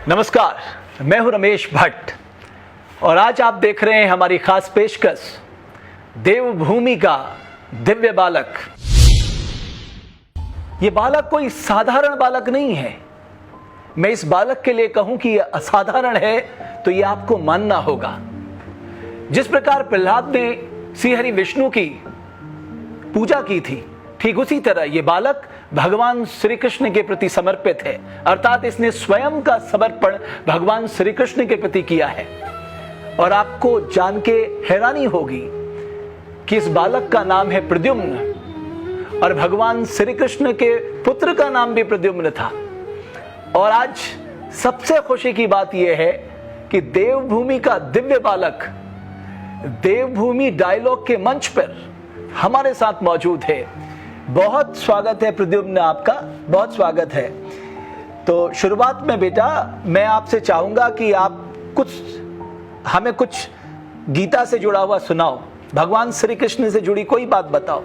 नमस्कार, मैं हूं रमेश भट्ट और आज आप देख रहे हैं हमारी खास पेशकश देवभूमि का दिव्य बालक। यह बालक कोई साधारण बालक नहीं है। मैं इस बालक के लिए कहूं कि यह असाधारण है तो यह आपको मानना होगा। जिस प्रकार प्रहलाद ने श्री हरि विष्णु की पूजा की थी, ठीक उसी तरह यह बालक भगवान श्री कृष्ण के प्रति समर्पित है, अर्थात इसने स्वयं का समर्पण भगवान श्री कृष्ण के प्रति किया है। और आपको जान के हैरानी होगी कि इस बालक का नाम है प्रद्युम्न और भगवान श्री कृष्ण के पुत्र का नाम भी प्रद्युम्न था। और आज सबसे खुशी की बात यह है कि देवभूमि का दिव्य बालक देवभूमि डायलॉग के मंच पर हमारे साथ मौजूद है। बहुत स्वागत है प्रद्युम्न, आपका बहुत स्वागत है। तो शुरुआत में बेटा मैं आपसे चाहूंगा कि आप हमें कुछ गीता से जुड़ा हुआ सुनाओ, भगवान श्री कृष्ण से जुड़ी कोई बात बताओ।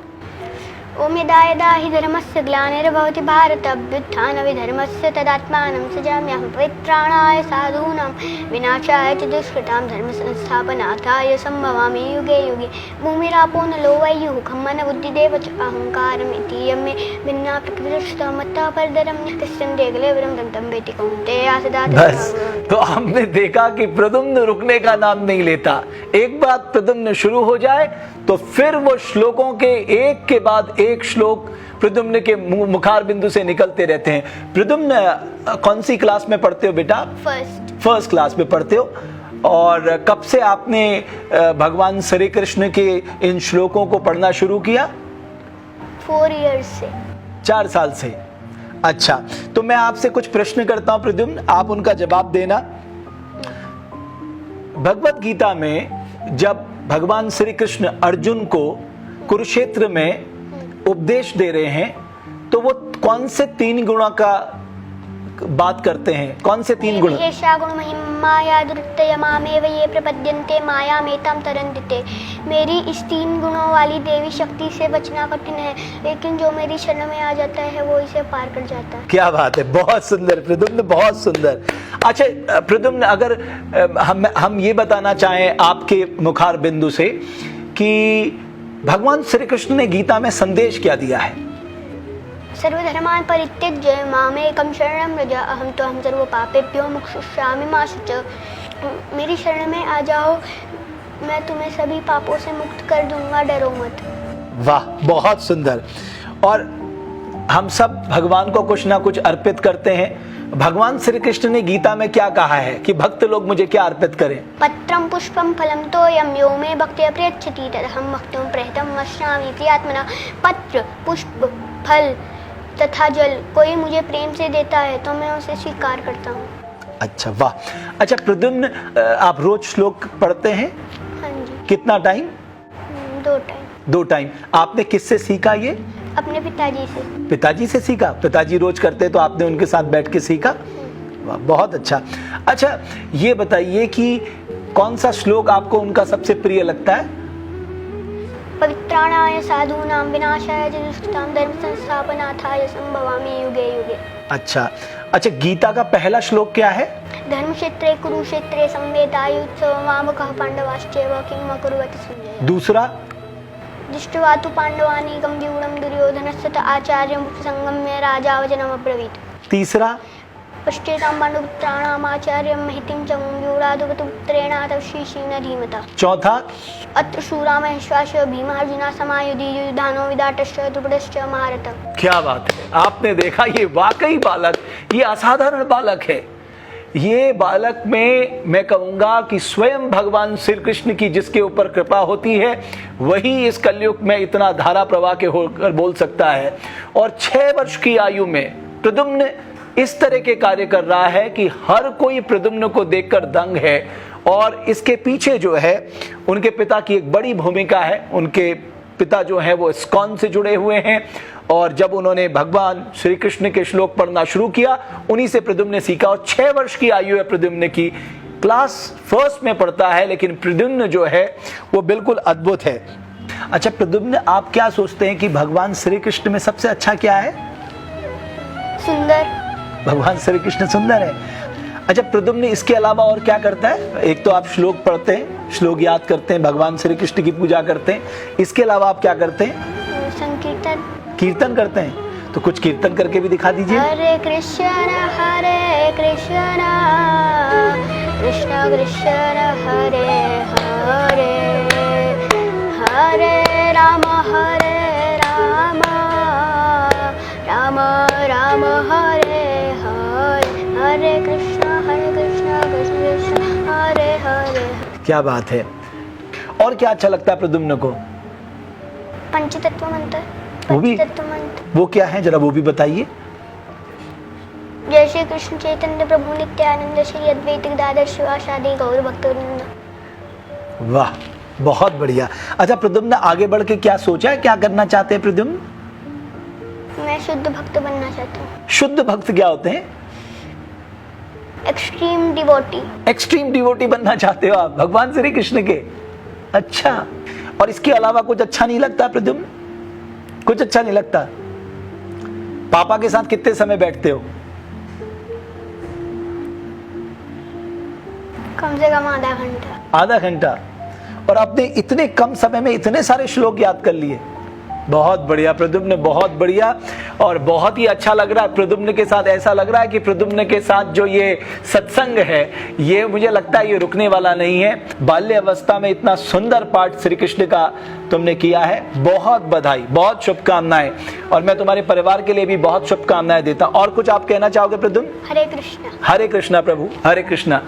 ओम यदा यदा हि धर्मस्य ग्लानिर्भवति भारत अभ्युत्थानविधर्मस्य तदात्मानं सृजाम्यहं पवित्राणाय साधूनां विनाशाय च दुष्कृतां धर्मसंस्थापनार्थाय सम्भवामि युगे युगे। भूमिरापो नलो वैयुः खम्मन बुद्धिदेव च अहङ्कारमिति यमे भिन्ना प्रकृतिस्तः मत्तः परदरं तिष्ठन्ते कलेवरं तं वेति कौन्तेय सदा। बस तो हमने देखा कि प्रद्युम्न रुकने का नाम नहीं लेता। एक बात प्रद्युम्न शुरू हो जाए तो फिर वो श्लोकों के एक के बाद एक श्लोक प्रद्युम्न के मुखार बिंदु से निकलते रहते हैं। प्रद्युम्न कौन सी क्लास में पढ़ते हो बेटा? फर्स्ट क्लास में पढ़ते हो। और कब से आपने भगवान श्री कृष्ण के इन श्लोकों को पढ़ना शुरू किया? 4 इयर्स से। 4 साल से। अच्छा, तो मैं आपसे कुछ प्रश्न करता हूं प्रद्युम्न, आप उनका जवाब देना। भगवत गीता में जब भगवान श्री कृष्ण अर्जुन को कुरुक्षेत्र में उपदेश दे रहे हैं तो वो कौन से 3 गुणों का बात करते हैं? कौन से 3 गुण? एषा गुण महिमा दुर्तय मामेव ये प्रपद्यन्ते मायामेतां तरन्ति ते। मेरी इस 3 गुणों वाली देवी शक्ति से बचना कठिन है, लेकिन जो मेरी शरण में आ जाता है वो इसे पार कर जाता है। क्या बात है, बहुत सुंदर प्रद्युम्न, बहुत सुंदर। अच्छा प्रद्युम्न, अगर हम ये बताना चाहें आपके मुखार बिंदु से कि भगवान श्री कृष्ण ने गीता में संदेश क्या दिया है? सर्वधर्मान् परित्यज्य मामेकं शरणं व्रज अहं त्वं सर्वपापेभ्यो मोक्षयिष्यामि मा शुच। मेरी शरण में आ जाओ, मैं तुम्हें सभी पापों से मुक्त कर दूंगा, डरो मत। वाह, बहुत सुंदर। और हम सब भगवान को कुछ ना कुछ अर्पित करते हैं। भगवान श्री कृष्ण ने गीता में क्या कहा है कि भक्त लोग मुझे क्या अर्पित करें? पत्रं पुष्पं फलं तोयं यो मे भक्त्या प्रयच्छति तदहं भक्तुं प्रयतं वक्ष्यामि प्रियात्मना। पत्र, पुष्प, फल तथा जल कोई मुझे प्रेम से देता है तो मैं उसे स्वीकार करता हूँ। अच्छा, वाह। अच्छा प्रद्युम्न, आप रोज श्लोक पढ़ते हैं? हाँ जी। कितना टाइम? 2 टाइम। आपने किससे सीखा ये? अपने पिताजी से। पिताजी से सीखा? पिताजी रोज करते तो आपने उनके साथ बैठ के सीखा? वाह, बहुत अच्छा। अच्छा ये बताइए कि कौन सा श्लोक आपको उनका सबसे प्रिय लगता है? पवित्राणाय साधूनां विनाशाय च दुष्कृतां धर्मसंस्थापनार्थाय सम्भवामि युगे युगे। अच्छा, गीता का पहला श्लोक क्या है? धर्मक्षेत्रे कुरुक्षेत्रे संवेदायुत्सव मामकः पांडवाश्चैव किम् अकुर्वत संजय। दूसरा? दृष्ट्वा तु पाण्डवानीकं व्यूढं दुर्योधनस्य आचार्यं उपसंगम्य राजा वचनम् अब्रवीत्। तीसरा? पश्येतां पाण्डुपुत्राणाम् आचार्यं महितिं च व्यूढाधुपपुत्रेण तवशीशीन धीमता। चौथा? अत्र शूरा महेश्वासः भीमार्जुना समायुधि युधानो विदाटश्च द्रुपदश्च महारथः। क्या बात है, आपने देखा ये वाकई बालक, ये असाधारण बालक है। ये बालक में मैं कहूंगा कि स्वयं भगवान श्री कृष्ण की जिसके ऊपर कृपा होती है वही इस कलयुग में इतना धारा प्रवाह के होकर बोल सकता है। और 6 वर्ष की आयु में प्रद्युम्न इस तरह के कार्य कर रहा है कि हर कोई प्रद्युम्न को देखकर दंग है। और इसके पीछे जो है उनके पिता की एक बड़ी भूमिका है। उनके पिता जो है वो इस्कॉन से जुड़े हुए हैं और जब उन्होंने भगवान श्री कृष्ण के श्लोक पढ़ना शुरू किया उन्हीं से प्रद्युम्न ने सीखा। और 6 वर्ष की आयु है प्रद्युम्न की, क्लास 1 में पढ़ता है, लेकिन प्रद्युम्न जो है वो बिल्कुल अद्भुत है। अच्छा प्रद्युम्न, आप क्या सोचते हैं कि भगवान श्री कृष्ण में सबसे अच्छा क्या है? सुंदर। भगवान श्री कृष्ण सुंदर है। अच्छा प्रद्युम्न इसके अलावा और क्या करता है? एक तो आप श्लोक पढ़ते हैं, श्लोक याद करते हैं, भगवान श्री कृष्ण की पूजा करते हैं, इसके अलावा आप क्या करते हैं? संकीर्तन। कीर्तन करते हैं, तो कुछ कीर्तन करके भी दिखा दीजिए। हरे कृष्ण कृष्ण कृष्ण हरे हरे, हरे राम राम राम हरे हरे, हरे कृष्ण कृष्ण कृष्ण हरे हरे। क्या बात है। और क्या अच्छा लगता है प्रद्युम्न को? पंचतत्व मंत्र। वो भी? पंचतत्व मंत्र वो क्या है, जरा वो भी बताइए। जय श्री कृष्ण चैतन्य प्रभु नित्यानंद श्री अद्वैत गदाधर शिवासादि गौर भक्तवृंद। वाह, बहुत बढ़िया। अच्छा प्रद्युम्न आगे बढ़ के क्या सोचा है, क्या करना चाहते हैं प्रद्युम्न? मैं शुद्ध भक्त बनना चाहता हूँ। शुद्ध भक्त क्या होते हैं? Extreme devotee. एक्सट्रीम डिवोटी बनना चाहते हो आप भगवान श्री कृष्ण के? अच्छा, और इसके अलावा कुछ अच्छा नहीं लगता प्रद्युम्न? कुछ अच्छा नहीं लगता? पापा के साथ कितने समय बैठते हो? कम से कम आधा घंटा। आधा घंटा। और आपने इतने कम समय में इतने सारे श्लोक याद कर लिए। बहुत बढ़िया प्रद्युम्न, बहुत बढ़िया। और बहुत ही अच्छा लग रहा है प्रद्युम्न के साथ। ऐसा लग रहा है कि प्रद्युम्न के साथ जो ये सत्संग है, ये मुझे लगता है ये रुकने वाला नहीं है। बाल्य अवस्था में इतना सुंदर पाठ श्री कृष्ण का तुमने किया है, बहुत बधाई, बहुत शुभकामनाएं। और मैं तुम्हारे परिवार के लिए भी बहुत शुभकामनाएं देता हूं। और कुछ आप कहना चाहोगे प्रद्युम्न? हरे कृष्ण। हरे कृष्णा प्रभु, हरे कृष्णा।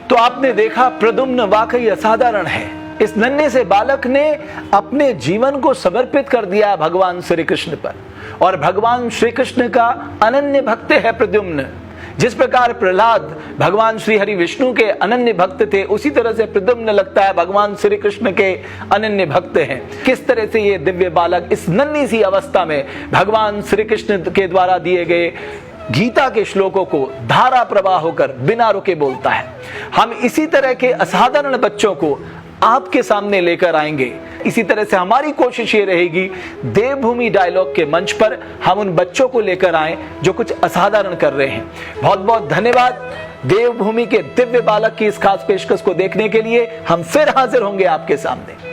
तो आपने देखा प्रद्युम्न वाकई असाधारण है। इस नन्हे से बालक ने अपने जीवन को समर्पित कर दिया भगवान श्री कृष्ण पर, और भगवान श्री कृष्ण का अनन्य भक्त है प्रद्युम्न। जिस प्रकार प्रहलाद भगवान श्री हरि विष्णु के अनन्य भक्त थे, उसी तरह से प्रद्युम्न लगता है भगवान श्री कृष्ण के अनन्य भक्त हैं। किस तरह से ये दिव्य बालक इस नन्ही सी अवस्था में भगवान श्री कृष्ण के द्वारा दिए गए गीता के श्लोकों को धारा प्रवाह होकर बिना रुके बोलता है। हम इसी तरह के असाधारण बच्चों को आपके सामने लेकर आएंगे। इसी तरह से हमारी कोशिश ये रहेगी, देवभूमि डायलॉग के मंच पर हम उन बच्चों को लेकर आएं जो कुछ असाधारण कर रहे हैं। बहुत बहुत धन्यवाद। देवभूमि के दिव्य बालक की इस खास पेशकश को देखने के लिए हम फिर हाजिर होंगे आपके सामने।